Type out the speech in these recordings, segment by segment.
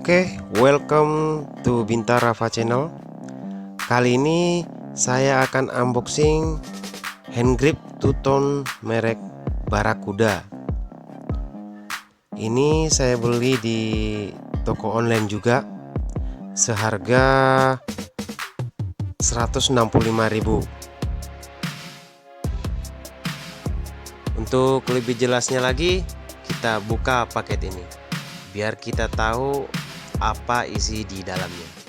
Oke, welcome to Bintara Rafa Channel. Kali ini saya akan unboxing handgrip two-tone merek Barracuda. Ini saya beli di toko online juga, seharga 165.000. Untuk lebih jelasnya lagi, kita buka paket ini biar kita tahu apa isi di dalamnya.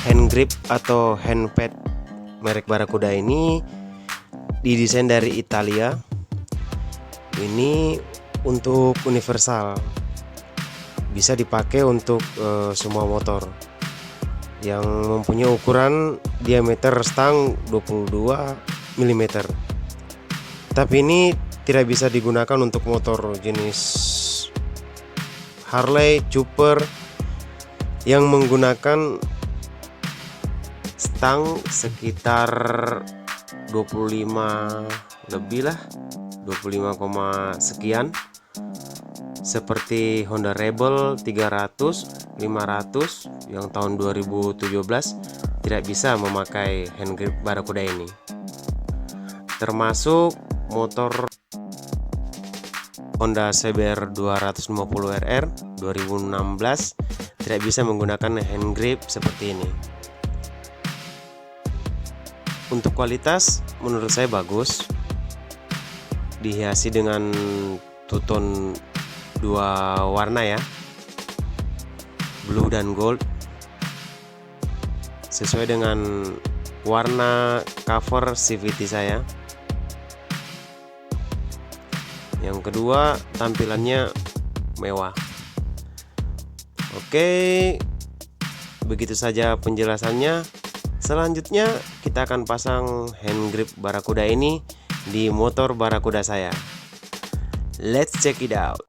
Handgrip atau handpad merek Barracuda ini didesain dari Italia. Ini untuk universal, bisa dipakai untuk semua motor yang mempunyai ukuran diameter stang 22 mm. Tapi ini tidak bisa digunakan untuk motor jenis Harley, Super yang menggunakan stang sekitar 25 lebih lah, 25, sekian, seperti Honda Rebel 300, 500 yang tahun 2017 tidak bisa memakai handgrip Barracuda ini. Termasuk motor Honda CBR 250 RR 2016 tidak bisa menggunakan handgrip seperti ini. Untuk kualitas menurut saya bagus, dihiasi dengan two-tone dua warna ya, blue dan gold, sesuai dengan warna cover CVT saya. Yang kedua, tampilannya mewah. Oke, begitu saja penjelasannya. Selanjutnya kita akan pasang handgrip Barracuda ini di motor Barracuda saya. Let's check it out.